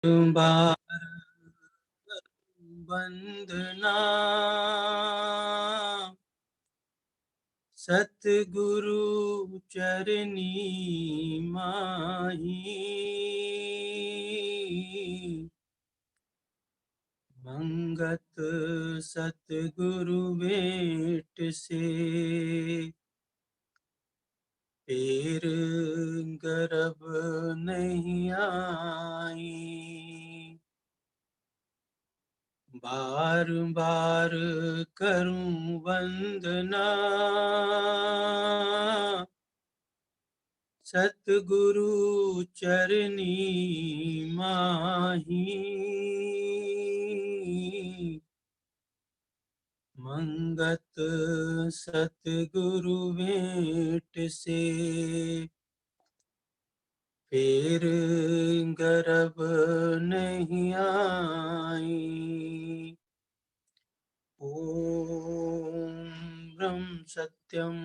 बार वंदना सतगुरु चरनी माही। मंगत सतगुरु भेंट से फिर गर्भ नहीं आई। बार बार करूं वंदना सतगुरु चरनी माही। मंगत सतगुरु भेंट से फिर गर्भ नहीं आई। ओम ब्रह्म सत्यम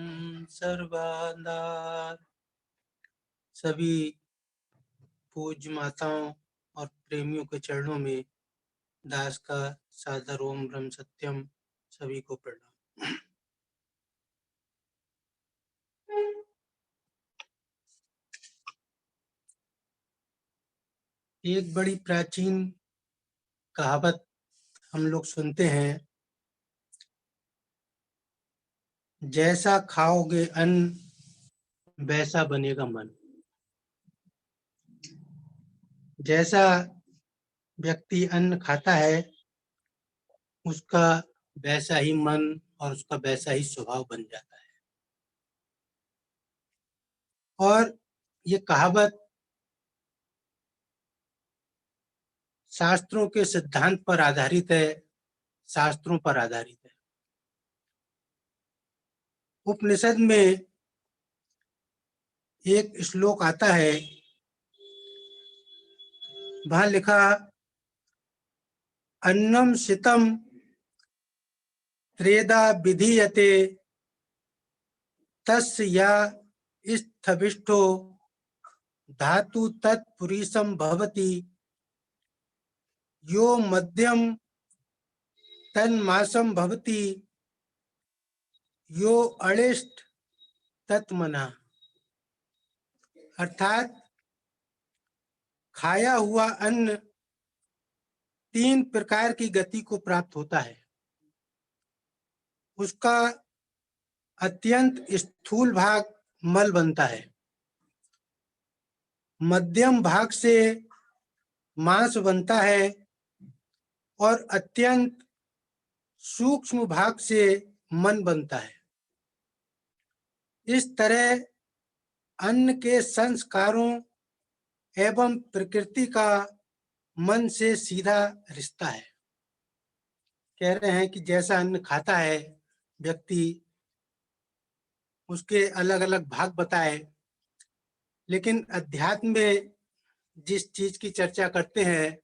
सर्वधार। सभी पूज्य माताओं और प्रेमियों के चरणों में दास का सादर ओम ब्रह्म सत्यम। सभी को प्रणाम। एक बड़ी प्राचीन कहावत हम लोग सुनते हैं, जैसा खाओगे अन्न वैसा बनेगा मन। जैसा व्यक्ति अन्न खाता है उसका वैसा ही मन और उसका वैसा ही स्वभाव बन जाता है। और ये कहावत शास्त्रों के सिद्धांत पर आधारित है, शास्त्रों पर आधारित है। उपनिषद में एक श्लोक आता है, वहां लिखा अन्नम सितम त्रेधा विधीयते तस्य या स्थविष्ठो धातु तत्पुरुषम भवति यो मध्यम तन्मासम भवति यो अणिष्ट तत्मना। अर्थात खाया हुआ अन्न 3 प्रकार की गति को प्राप्त होता है। उसका अत्यंत स्थूल भाग मल बनता है, मध्यम भाग से मांस बनता है और अत्यंत सूक्ष्म भाग से मन बनता है। इस तरह अन्न के संस्कारों एवं प्रकृति का मन से सीधा रिश्ता है। कह रहे हैं कि जैसा अन्न खाता है व्यक्ति, उसके अलग अलग भाग बताए, लेकिन अध्यात्म में जिस चीज की चर्चा करते हैं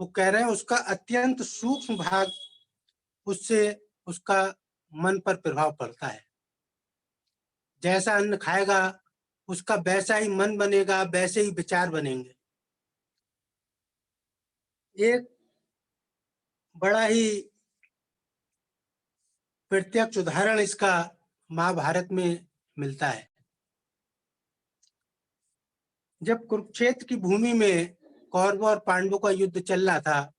वो कह रहे हैं उसका अत्यंत सूक्ष्म भाग, उससे उसका मन पर प्रभाव पड़ता है। जैसा अन्न खाएगा उसका वैसा ही मन बनेगा, वैसे ही विचार बनेंगे। एक बड़ा ही प्रत्यक्ष उदाहरण इसका महाभारत में मिलता है। जब कुरुक्षेत्र की भूमि में कौरवों और पांडवों का युद्ध चल रहा था,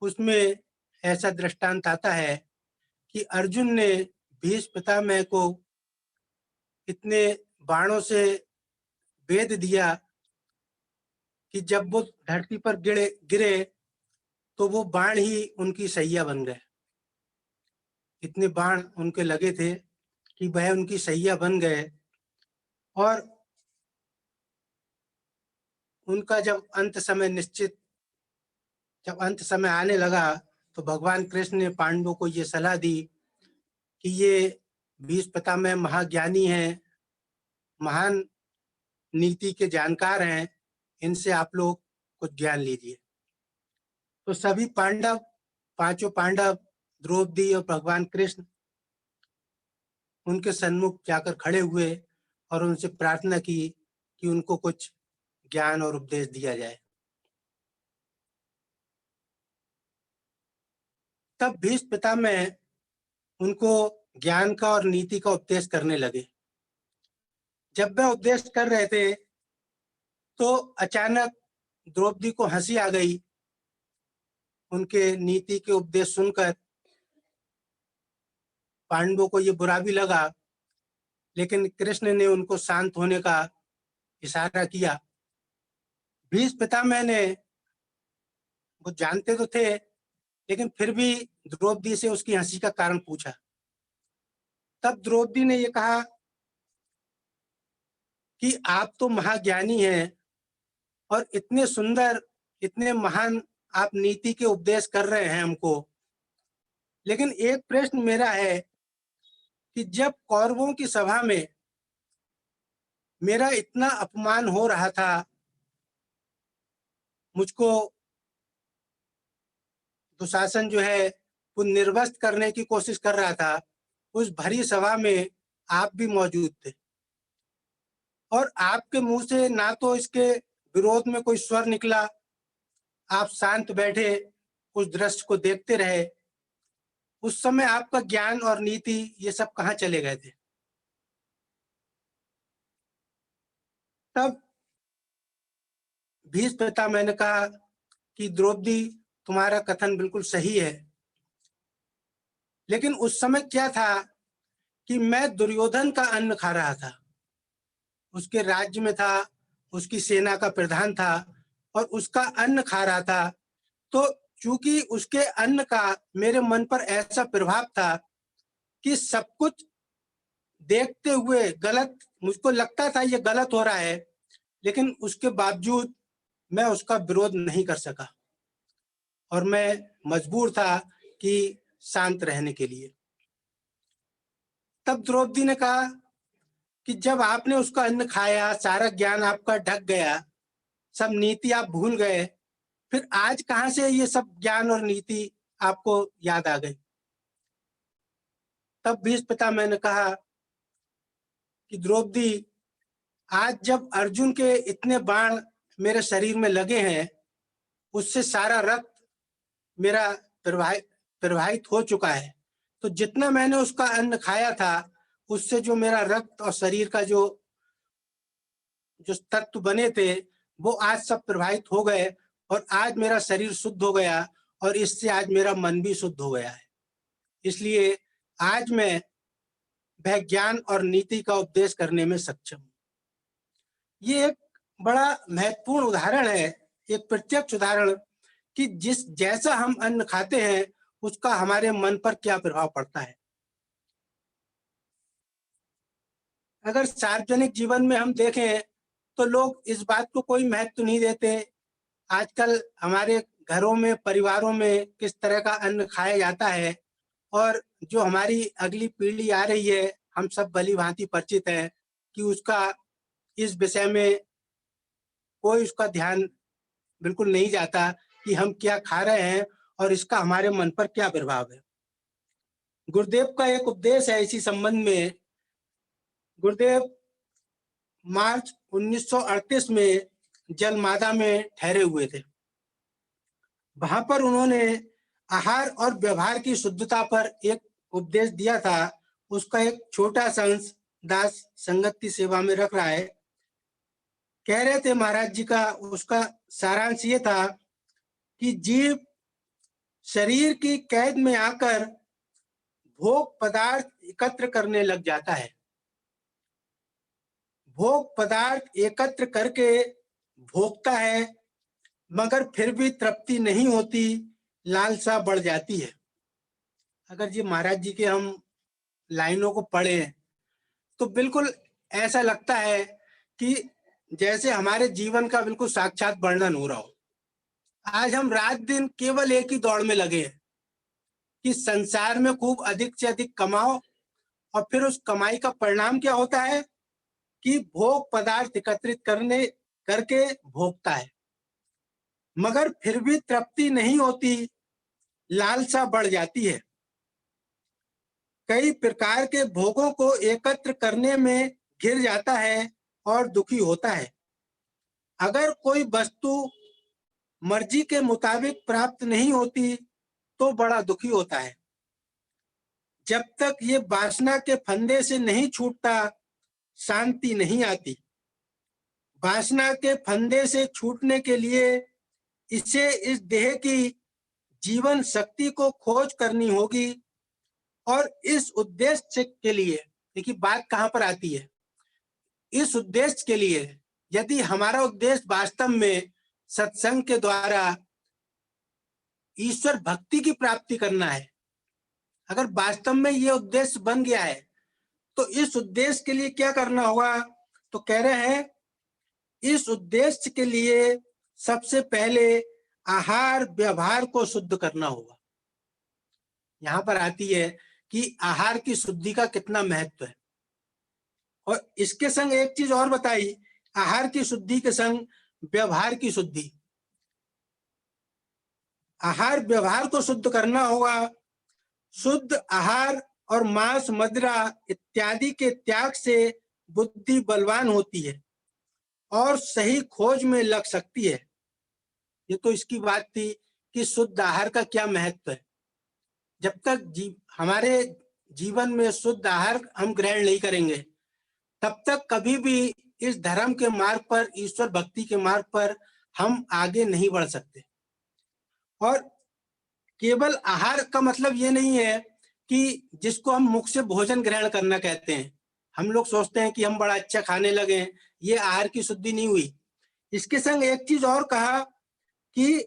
उसमें ऐसा दृष्टांत आता है कि अर्जुन ने भीष्म पितामह को इतने बाणों से भेद दिया कि जब वो धरती पर गिरे तो वो बाण ही उनकी सैया बन गए। इतने बाण उनके लगे थे कि वह उनकी सैया बन गए। और उनका जब अंत समय आने लगा तो भगवान कृष्ण ने पांडवों को ये सलाह दी कि ये भीष्म पितामह महाज्ञानी हैं, महान नीति के जानकार हैं, इनसे आप लोग कुछ ज्ञान लीजिए। तो सभी पांडव, 5 पांडव, द्रौपदी और भगवान कृष्ण उनके सन्मुख जाकर खड़े हुए और उनसे प्रार्थना की कि उनको कुछ ज्ञान और उपदेश दिया जाए। तब भीष्म पितामह उनको ज्ञान का और नीति का उपदेश करने लगे। जब वह उपदेश कर रहे थे तो अचानक द्रौपदी को हंसी आ गई उनके नीति के उपदेश सुनकर। पांडवों को ये बुरा भी लगा, लेकिन कृष्ण ने उनको शांत होने का इशारा किया। भीष्म पितामह ने, वो जानते तो थे, लेकिन फिर भी द्रौपदी से उसकी हंसी का कारण पूछा। तब द्रौपदी ने ये कहा कि आप तो महाज्ञानी हैं और इतने सुंदर, इतने महान आप नीति के उपदेश कर रहे हैं हमको, लेकिन एक प्रश्न मेरा है कि जब कौरवों की सभा में मेरा इतना अपमान हो रहा था, मुझको दुशासन जो है वो निर्वस्त करने की कोशिश कर रहा था, उस भरी सभा में आप भी मौजूद थे और आपके मुंह से ना तो इसके विरोध में कोई स्वर निकला। आप शांत बैठे उस दृश्य को देखते रहे। उस समय आपका ज्ञान और नीति ये सब कहाँ चले गए थे? तब भीष्म पितामह ने कहा कि द्रौपदी, तुम्हारा कथन बिल्कुल सही है, लेकिन उस समय क्या था कि मैं दुर्योधन का अन्न खा रहा था, उसके राज्य में था, उसकी सेना का प्रधान था और उसका अन्न खा रहा था। तो चूंकि उसके अन्न का मेरे मन पर ऐसा प्रभाव था कि सब कुछ देखते हुए गलत, मुझको लगता था ये गलत हो रहा है, लेकिन उसके बावजूद मैं उसका विरोध नहीं कर सका और मैं मजबूर था कि शांत रहने के लिए। तब द्रौपदी ने कहा कि जब आपने उसका अन्न खाया, सारा ज्ञान आपका ढक गया, सब नीति आप भूल गए, फिर आज कहाँ से ये सब ज्ञान और नीति आपको याद आ गई? तब भीष्म पितामह ने कहा कि द्रौपदी, आज जब अर्जुन के इतने बाण मेरे शरीर में लगे हैं, उससे सारा रक्त मेरा प्रवाहित हो चुका है, तो जितना मैंने उसका अन्न खाया था, उससे जो मेरा रक्त और शरीर का जो जो तत्व बने थे, वो आज सब प्रवाहित हो गए और आज मेरा शरीर शुद्ध हो गया और इससे आज मेरा मन भी शुद्ध हो गया है। इसलिए आज मैं वह ज्ञान और नीति का उपदेश करने में सक्षम हूँ। ये एक बड़ा महत्वपूर्ण उदाहरण है, एक प्रत्यक्ष उदाहरण कि जिस जैसा हम अन्न खाते हैं उसका हमारे मन पर क्या प्रभाव पड़ता है। अगर सार्वजनिक जीवन में हम देखें तो लोग इस बात को कोई महत्व नहीं देते। आजकल हमारे घरों में, परिवारों में किस तरह का अन्न खाया जाता है और जो हमारी अगली पीढ़ी आ रही है, हम सब भली भांति परिचित हैं कि उसका इस विषय में कोई उसका ध्यान बिल्कुल नहीं जाता कि हम क्या खा रहे हैं और इसका हमारे मन पर क्या प्रभाव है। गुरुदेव का एक उपदेश है इसी संबंध में। गुरुदेव मार्च 1938 में जलमादा में ठहरे हुए थे। वहां पर उन्होंने आहार और व्यवहार की शुद्धता पर एक उपदेश दिया था। उसका एक छोटा सा अंश दास संगत की सेवा में रख रहा है। कह रहे थे महाराज जी का, उसका सारांश ये था कि जीव शरीर की कैद में आकर भोग पदार्थ एकत्र करने लग जाता है। भोग पदार्थ एकत्र करके भोगता है, मगर फिर भी तृप्ति नहीं होती, लालसा बढ़ जाती है। अगर जी महाराज जी के हम लाइनों को पढ़े तो बिल्कुल ऐसा लगता है कि जैसे हमारे जीवन का बिल्कुल साक्षात वर्णन हो रहा हो। आज हम रात दिन केवल एक ही दौड़ में लगे हैं कि संसार में खूब अधिक से अधिक कमाओ और फिर उस कमाई का परिणाम क्या होता है कि भोग पदार्थ एकत्रित करने करके भोगता है, मगर फिर भी तृप्ति नहीं होती, लालसा बढ़ जाती है। कई प्रकार के भोगों को एकत्र करने में घिर जाता है और दुखी होता है। अगर कोई वस्तु मर्जी के मुताबिक प्राप्त नहीं होती तो बड़ा दुखी होता है। जब तक ये वासना के फंदे से नहीं छूटता, शांति नहीं आती। वासना के फंदे से छूटने के लिए इसे इस देह की जीवन शक्ति को खोज करनी होगी और इस उद्देश्य के लिए, देखिए बात कहां पर आती है, इस उद्देश्य के लिए यदि हमारा उद्देश्य वास्तव में सत्संग के द्वारा ईश्वर भक्ति की प्राप्ति करना है, अगर वास्तव में ये उद्देश्य बन गया है तो इस उद्देश्य के लिए क्या करना होगा? तो कह रहे हैं इस उद्देश्य के लिए सबसे पहले आहार व्यवहार को शुद्ध करना होगा। यहां पर आती है कि आहार की शुद्धि का कितना महत्व है। और इसके संग एक चीज और बताई, आहार की शुद्धि के संग व्यवहार की शुद्धि। आहार व्यवहार को शुद्ध करना होगा। शुद्ध आहार और मांस मदिरा इत्यादि के त्याग से बुद्धि बलवान होती है और सही खोज में लग सकती है। ये तो इसकी बात थी कि शुद्ध आहार का क्या महत्व है। जब तक हमारे जीवन में शुद्ध आहार हम ग्रहण नहीं करेंगे, तब तक कभी भी इस धर्म के मार्ग पर, ईश्वर भक्ति के मार्ग पर हम आगे नहीं बढ़ सकते। और केवल आहार का मतलब ये नहीं है कि जिसको हम मुख से भोजन ग्रहण करना कहते हैं। हम लोग सोचते हैं कि हम बड़ा अच्छा खाने लगे, ये आहार की शुद्धि नहीं हुई। इसके संग एक चीज और कहा कि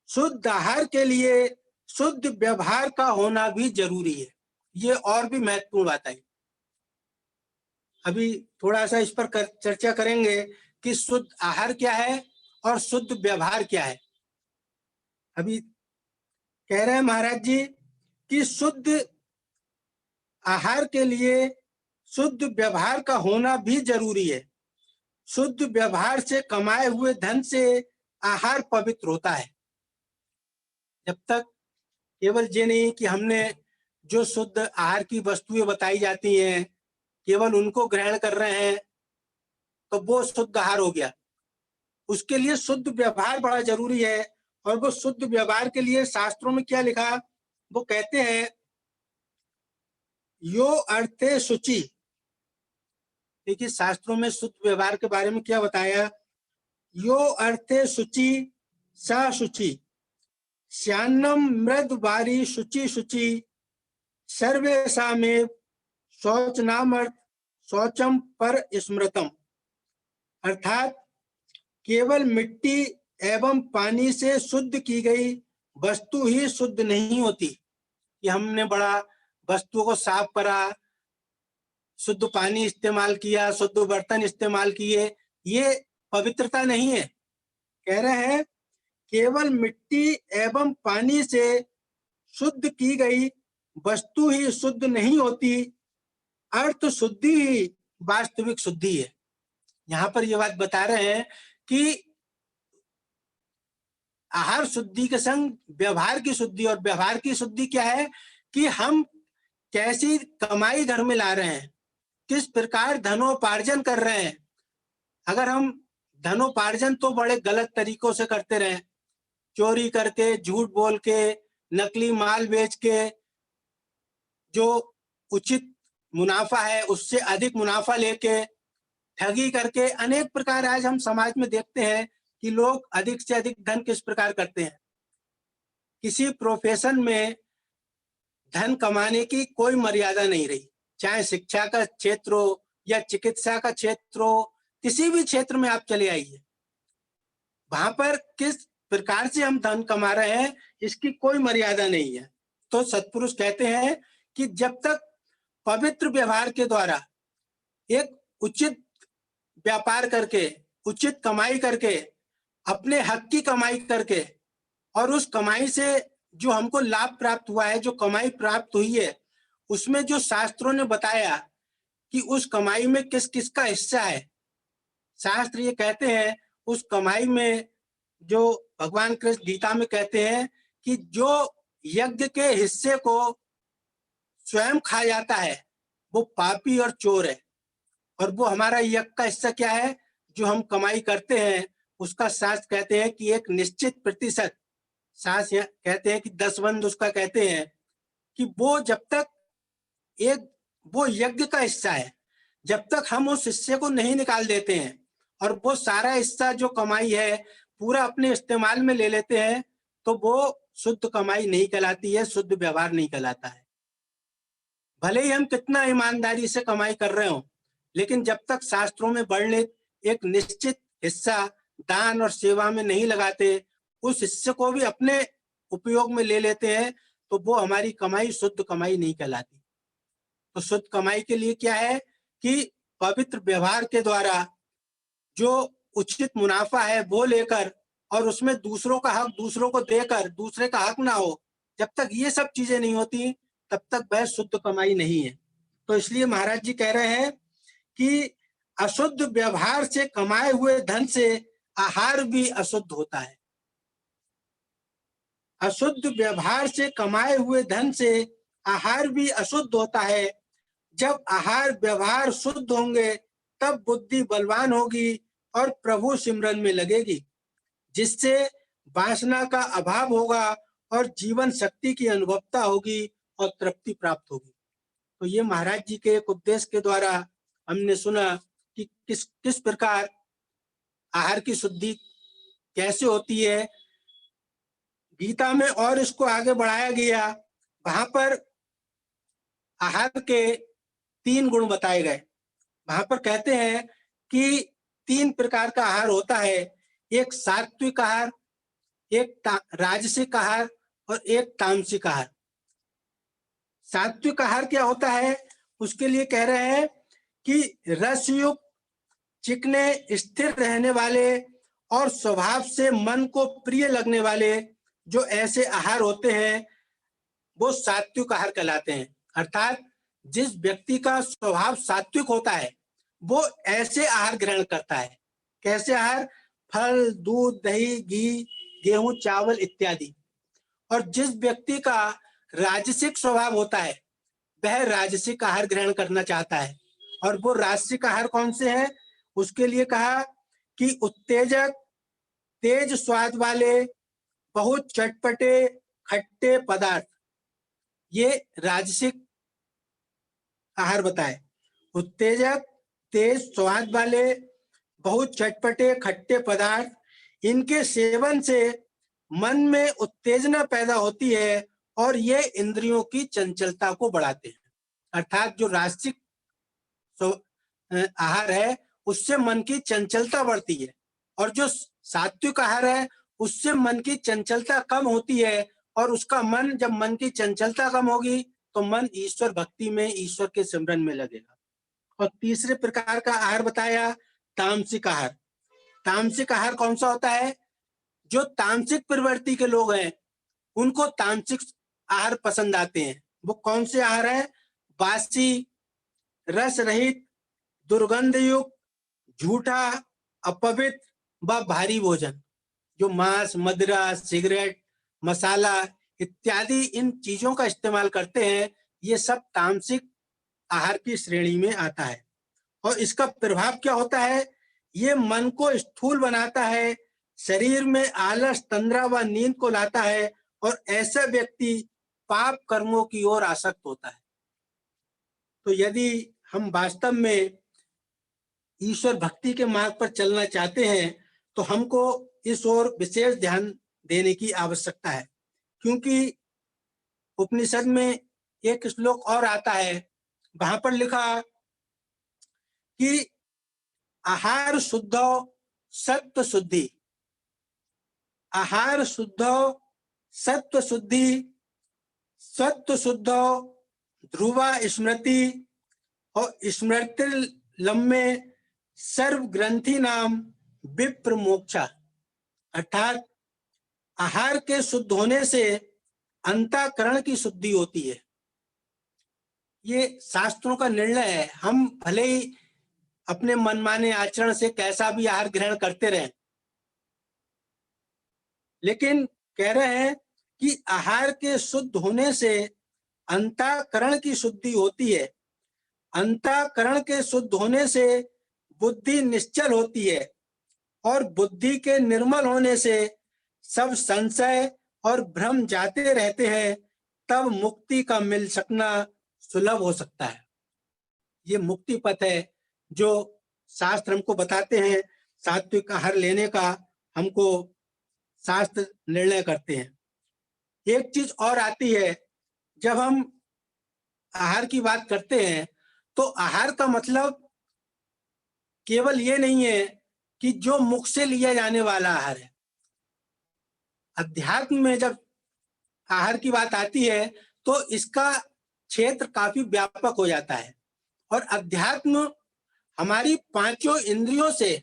शुद्ध आहार के लिए शुद्ध व्यवहार का होना भी जरूरी है। ये और भी महत्वपूर्ण बात है। अभी थोड़ा सा इस पर चर्चा करेंगे कि शुद्ध आहार क्या है और शुद्ध व्यवहार क्या है। अभी कह रहे हैं महाराज जी कि शुद्ध आहार के लिए शुद्ध व्यवहार का होना भी जरूरी है। शुद्ध व्यवहार से कमाए हुए धन से आहार पवित्र होता है। जब तक केवल ये नहीं कि हमने जो शुद्ध आहार की वस्तुएं बताई जाती हैं केवल उनको ग्रहण कर रहे हैं तो वो शुद्ध आहार हो गया। उसके लिए शुद्ध व्यवहार बड़ा जरूरी है। और वो शुद्ध व्यवहार के लिए शास्त्रों में क्या लिखा, वो कहते हैं यो अर्थे शुचि। देखिए शास्त्रों में शुद्ध व्यवहार के बारे में क्या बताया, यो अर्थे शुचि सा शुचि श्यान्नम मृद बारी शुचि शुचि सर्वेशा में शौच नामर्थ शौचम पर स्मृतम। अर्थात केवल मिट्टी एवं पानी से शुद्ध की गई वस्तु ही शुद्ध नहीं होती कि हमने बड़ा वस्तुओं को साफ करा, शुद्ध पानी इस्तेमाल किया, शुद्ध बर्तन इस्तेमाल किए, ये पवित्रता नहीं है। कह रहे हैं केवल मिट्टी एवं पानी से शुद्ध की गई वस्तु ही शुद्ध नहीं होती, अर्थ शुद्धि ही वास्तविक शुद्धि है। यहाँ पर यह बात बता रहे हैं कि आहार शुद्धि के संग व्यवहार की शुद्धि, और व्यवहार की शुद्धि क्या है कि हम कैसी कमाई घर में ला रहे हैं, किस प्रकार धनोपार्जन कर रहे हैं। अगर हम धनोपार्जन तो बड़े गलत तरीकों से करते रहे, चोरी करके, झूठ बोल के, नकली माल बेच के, जो उचित मुनाफा है उससे अधिक मुनाफा लेके, ठगी करके, अनेक प्रकार आज हम समाज में देखते हैं कि लोग अधिक से अधिक धन किस प्रकार करते हैं। किसी प्रोफेशन में धन कमाने की कोई मर्यादा नहीं रही, चाहे शिक्षा का क्षेत्र हो या चिकित्सा का क्षेत्र हो, किसी भी क्षेत्र में आप चले आइए, वहां पर किस प्रकार से हम धन कमा रहे हैं इसकी कोई मर्यादा नहीं है। तो सत्पुरुष कहते हैं कि जब तक पवित्र व्यवहार के द्वारा एक उचित व्यापार करके, उचित कमाई करके, अपने हक की कमाई करके, और उस कमाई से जो हमको लाभ प्राप्त हुआ है, जो कमाई प्राप्त हुई है, उसमें जो शास्त्रों ने बताया कि उस कमाई में किस किस का हिस्सा है, शास्त्र ये कहते हैं उस कमाई में, जो भगवान कृष्ण गीता में कहते हैं कि जो यज्ञ के हिस्से को स्वयं खा जाता है वो पापी और चोर है। और वो हमारा यज्ञ का हिस्सा क्या है, जो हम कमाई करते हैं उसका शास्त्र कहते हैं कि एक निश्चित प्रतिशत, शास्त्र कहते हैं कि 10 उसका कहते हैं कि वो जब तक एक वो यज्ञ का हिस्सा है, जब तक हम उस हिस्से को नहीं निकाल देते हैं और वो सारा हिस्सा जो कमाई है पूरा अपने इस्तेमाल में ले लेते हैं, तो वो शुद्ध कमाई नहीं कहलाती है, शुद्ध व्यवहार नहीं कहलाता है। भले ही हम कितना ईमानदारी से कमाई कर रहे हो, लेकिन जब तक शास्त्रों में वर्णित एक निश्चित हिस्सा दान और सेवा में नहीं लगाते, उस हिस्से को भी अपने उपयोग में ले लेते हैं, तो वो हमारी कमाई शुद्ध कमाई नहीं कहलाती। तो शुद्ध कमाई के लिए क्या है कि पवित्र व्यवहार के द्वारा जो उचित मुनाफा है वो लेकर, और उसमें दूसरों का हक दूसरों को देकर दूसरे का हक ना हो, जब तक ये सब चीजें नहीं होती तब तक वह शुद्ध कमाई नहीं है। तो इसलिए महाराज जी कह रहे हैं कि अशुद्ध व्यवहार से कमाए हुए धन से आहार भी अशुद्ध होता है। अशुद्ध व्यवहार से कमाए हुए धन से आहार भी अशुद्ध होता है। जब आहार व्यवहार शुद्ध होंगे तब बुद्धि बलवान होगी और प्रभु सिमरन में लगेगी, जिससे वासना का अभाव होगा और जीवन शक्ति की अनुभवता होगी और तृप्ति प्राप्त होगी। तो ये महाराज जी के एक उपदेश के द्वारा हमने सुना कि किस प्रकार आहार की शुद्धि कैसे होती है। गीता में और इसको आगे बढ़ाया गया, वहां पर आहार के 3 गुण बताए गए। वहां पर कहते हैं कि 3 प्रकार का आहार होता है, एक सात्विक आहार, एक राजसिक आहार और एक तामसिक आहार। सात्विक आहार क्या होता है, उसके लिए कह रहे हैं कि रसयुक्त, चिकने, स्थिर रहने वाले और स्वभाव से मन को प्रिय लगने वाले जो ऐसे आहार होते हैं वो सात्विक आहार कहलाते हैं। अर्थात जिस व्यक्ति का स्वभाव सात्विक होता है वो ऐसे आहार ग्रहण करता है। कैसे आहार? फल, दूध, दही, घी, गेहूं, चावल इत्यादि। और जिस व्यक्ति का राजसिक स्वभाव होता है वह राजसिक आहार ग्रहण करना चाहता है। और वो राजसिक आहार कौन से हैं? उसके लिए कहा कि उत्तेजक, तेज स्वाद वाले, बहुत चटपटे, खट्टे पदार्थ, ये राजसिक आहार बताए। उत्तेजक, तेज स्वाद वाले, बहुत चटपटे, खट्टे पदार्थ, इनके सेवन से मन में उत्तेजना पैदा होती है और ये इंद्रियों की चंचलता को बढ़ाते हैं। अर्थात जो राजसिक आहार है उससे मन की चंचलता बढ़ती है, और जो सात्विक आहार है उससे मन की चंचलता कम होती है, और उसका मन, जब मन की चंचलता कम होगी तो मन ईश्वर भक्ति में, ईश्वर के सिमरन में लगेगा। और तीसरे प्रकार का आहार बताया, तामसिक आहार। तामसिक आहार कौन सा होता है? जो तामसिक प्रवृत्ति के लोग हैं उनको तामसिक आहार पसंद आते हैं। वो कौन से आहार है? बासी, रस रहित, दुर्गंध युक्त, झूठा, अपवित्र व भारी भोजन। जो मांस, मदिरा, सिगरेट, मसाला इत्यादि इन चीजों का इस्तेमाल करते हैं, ये सब तामसिक आहार की श्रेणी में आता है। और इसका प्रभाव क्या होता है? ये मन को स्थूल बनाता है, शरीर में आलस, तंद्रा व नींद को लाता है, और ऐसा व्यक्ति पाप कर्मों की ओर आसक्त होता है। तो यदि हम वास्तव में ईश्वर भक्ति के मार्ग पर चलना चाहते हैं तो हमको इस ओर विशेष ध्यान देने की आवश्यकता है। क्योंकि उपनिषद में एक श्लोक और आता है, वहां पर लिखा कि आहार शुद्धो सत्व शुद्धि, आहार शुद्धो सत्व शुद्धि, सत्व शुद्धो ध्रुवा स्मृति, और स्मृति लम्बे सर्व ग्रंथि नाम विप्र मोक्षा। अर्थात आहार के शुद्ध होने से अंतःकरण की शुद्धि होती है। ये शास्त्रों का निर्णय है। हम भले ही अपने मनमाने आचरण से कैसा भी आहार ग्रहण करते रहें, लेकिन कह रहे हैं कि आहार के शुद्ध होने से अंतःकरण की शुद्धि होती है। अंतःकरण के शुद्ध होने से बुद्धि निश्चल होती है और बुद्धि के निर्मल होने से सब संशय और भ्रम जाते रहते हैं, तब मुक्ति का मिल सकना सुलभ हो सकता है। ये मुक्ति पथ है जो शास्त्र हमको बताते हैं। सात्विक आहार लेने का हमको शास्त्र निर्णय करते हैं। एक चीज और आती है, जब हम आहार की बात करते हैं तो आहार का मतलब केवल ये नहीं है कि जो मुख से लिया जाने वाला आहार है। अध्यात्म में जब आहार की बात आती है तो इसका क्षेत्र काफी व्यापक हो जाता है। और अध्यात्म हमारी पांचों इंद्रियों से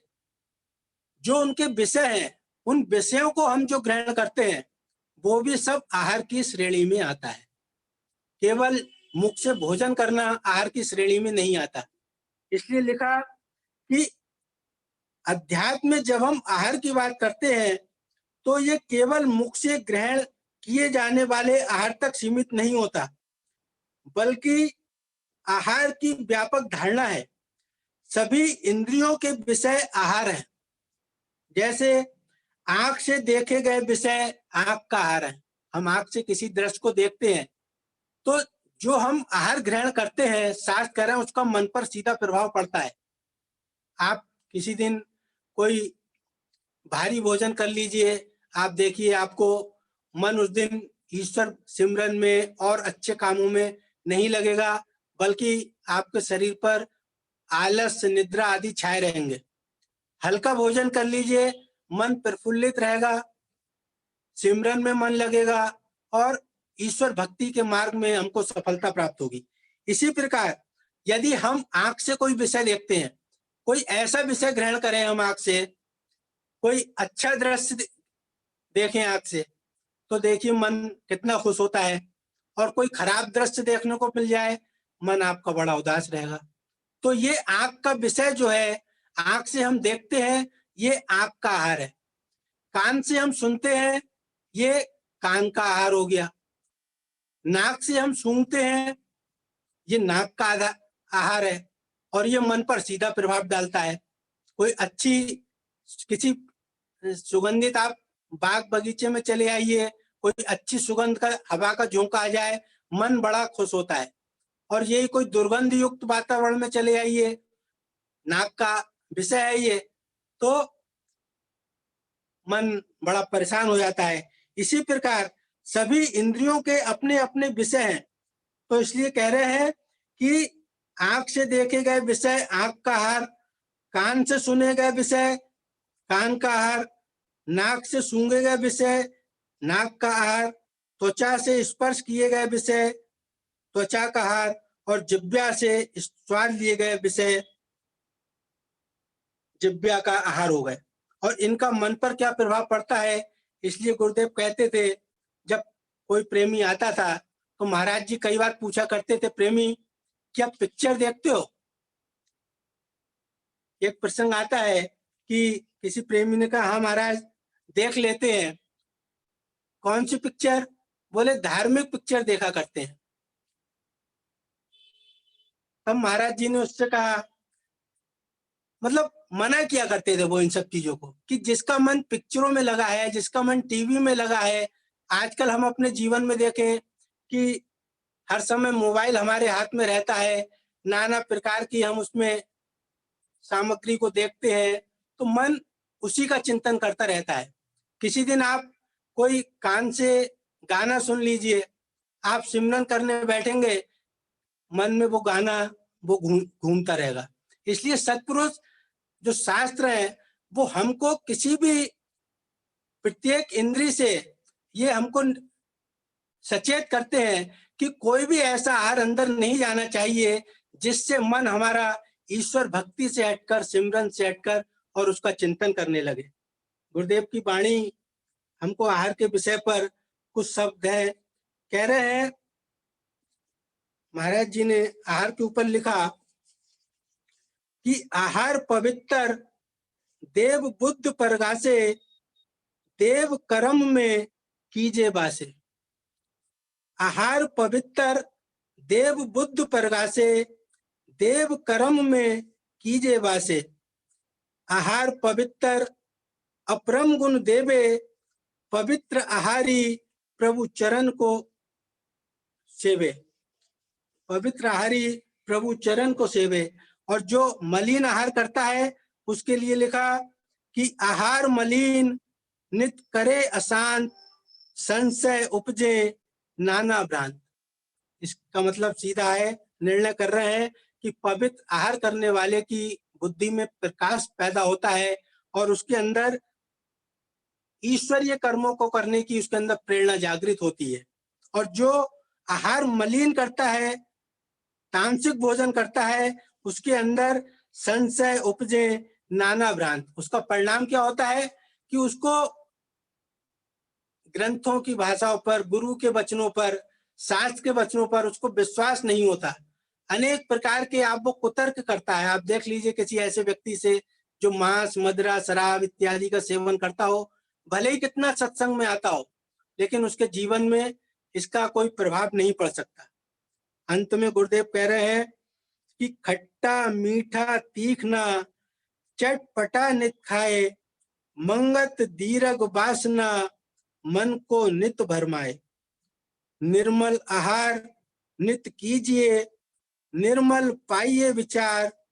जो उनके विषय हैं, उन विषयों को हम जो ग्रहण करते हैं वो भी सब आहार की श्रेणी में आता है। केवल मुख से भोजन करना आहार की श्रेणी में नहीं आता। इसलिए लिखा कि अध्यात्म में जब हम आहार की बात करते हैं तो ये केवल मुख से ग्रहण किए जाने वाले आहार तक सीमित नहीं होता, बल्कि आहार की व्यापक धारणा है। सभी इंद्रियों के विषय आहार है। जैसे आंख से देखे गए विषय आंख का आहार है। हम आंख से किसी दृश्य को देखते हैं तो जो हम आहार ग्रहण करते हैं, शास्त्र कह रहे हैं, उसका मन पर सीधा प्रभाव पड़ता है। आप किसी दिन कोई भारी भोजन कर लीजिए, आप देखिए आपको मन उस दिन ईश्वर सिमरन में और अच्छे कामों में नहीं लगेगा, बल्कि आपके शरीर पर आलस, निद्रा आदि छाए रहेंगे। हल्का भोजन कर लीजिए, मन प्रफुल्लित रहेगा, सिमरन में मन लगेगा और ईश्वर भक्ति के मार्ग में हमको सफलता प्राप्त होगी। इसी प्रकार यदि हम आंख से कोई विषय देखते हैं, कोई ऐसा विषय ग्रहण करें, हम आंख से कोई अच्छा दृश्य देखें आंख से, तो देखिए मन कितना खुश होता है। और कोई खराब दृश्य देखने को मिल जाए, मन आपका बड़ा उदास रहेगा। तो ये आंख का विषय जो है, आंख से हम देखते हैं, ये आंख का आहार है। कान से हम सुनते हैं, ये कान का आहार हो गया। नाक से हम सूंघते हैं, ये नाक का आहार है और ये मन पर सीधा प्रभाव डालता है। कोई अच्छी किसी सुगंधित आप बाग बगीचे में चले आइए, कोई अच्छी सुगंध का हवा का झोंका आ जाए, मन बड़ा खुश होता है। और यही कोई दुर्गंध युक्त वातावरण में चले आइए, नाक का विषय है ये, तो मन बड़ा परेशान हो जाता है। इसी प्रकार सभी इंद्रियों के अपने अपने विषय हैं। तो इसलिए कह रहे हैं कि आंख से देखे गए विषय आंख का आहार, कान से सुने गए विषय कान का आहार, नाक से सूंघे गए विषय नाक का आहार, त्वचा से स्पर्श किए गए विषय त्वचा का आहार और जिह्वा से स्वाद लिए गए विषय जिह्वा का आहार हो गए। और इनका मन पर क्या प्रभाव पड़ता है, इसलिए गुरुदेव कहते थे, जब कोई प्रेमी आता था तो महाराज जी कई बार पूछा करते थे, प्रेमी क्या पिक्चर देखते हो? एक प्रसंग आता है कि किसी प्रेमी ने कहा, हाँ महाराज देख लेते हैं। कौन सी पिक्चर? बोले धार्मिक पिक्चर देखा करते हैं। तब महाराज जी ने उससे कहा, मतलब मना किया करते थे वो इन सब चीजों को, कि जिसका मन पिक्चरों में लगा है, जिसका मन टीवी में लगा है। आजकल हम अपने जीवन में देखें कि हर समय मोबाइल हमारे हाथ में रहता है, नाना प्रकार की हम उसमें सामग्री को देखते हैं, तो मन उसी का चिंतन करता रहता है। किसी दिन आप कोई कान से गाना सुन लीजिए, आप सिमरन करने बैठेंगे, मन में वो गाना वो घूमता रहेगा। इसलिए सत्पुरुष जो शास्त्र है वो हमको किसी भी प्रत्येक इंद्री से ये हमको सचेत करते हैं कि कोई भी ऐसा आहार अंदर नहीं जाना चाहिए जिससे मन हमारा ईश्वर भक्ति से हटकर, सिमरन से हटकर और उसका चिंतन करने लगे। गुरुदेव की वाणी हमको आहार के विषय पर कुछ शब्द है, कह रहे हैं, महाराज जी ने आहार के ऊपर लिखा कि आहार पवित्र देव बुद्ध परगासे, देव कर्म में कीजे बासे। आहार पवित्र देव बुद्ध परगासे, देव कर्म में कीजे बासे। आहार पवित्र अपरम गुण देवे पवित्र आहारी प्रभु चरण को सेवे। पवित्र आहारी प्रभु चरण को सेवे। और जो मलिन आहार करता है उसके लिए लिखा कि आहार मलिन नित करे अशांत संशय उपजे नाना भ्रांत। इसका मतलब सीधा है, निर्णय कर रहे हैं कि पवित्र आहार करने वाले की बुद्धि में प्रकाश पैदा होता है और उसके अंदर ईश्वरीय कर्मों को करने की उसके अंदर प्रेरणा जागृत होती है। और जो आहार मलिन करता है, तामसिक भोजन करता है, उसके अंदर संशय उपजे नाना भ्रांत। उसका परिणाम क्या होता है कि उसको ग्रंथों की भाषाओं पर, गुरु के वचनों पर, शास्त्र के वचनों पर उसको विश्वास नहीं होता। अनेक प्रकार के आप वो कुतर्क करता है। आप देख लीजिए किसी ऐसे व्यक्ति से जो मांस, मदिरा, शराब इत्यादि का सेवन करता हो, भले ही कितना सत्संग में आता हो, लेकिन उसके जीवन में इसका कोई प्रभाव नहीं पड़ सकता। अंत में गुरुदेव कह रहे हैं कि खट्टा मीठा तीखना चटपटा नित खाए, मंगत दीर्घ वासना मन को नित भरमाए। निर्मल आहार नित कीजिए, निर्मल पाइए विचार,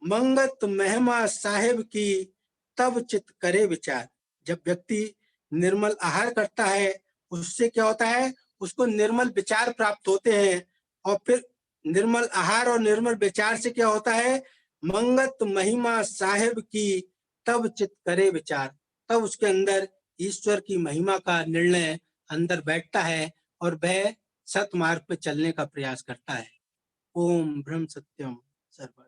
मंगत महिमा साहेब की तब चित करे विचार। जब व्यक्ति निर्मल आहार करता है उससे क्या होता है, उसको निर्मल विचार प्राप्त होते हैं। और फिर निर्मल आहार और निर्मल विचार से क्या होता है, मंगत महिमा साहेब की तब चित करे विचार। तब उसके अंदर ईश्वर की महिमा का निर्णय अंदर बैठता है और वह सत मार्ग पे चलने का प्रयास करता है। ओम ब्रह्म सत्यम सर्व।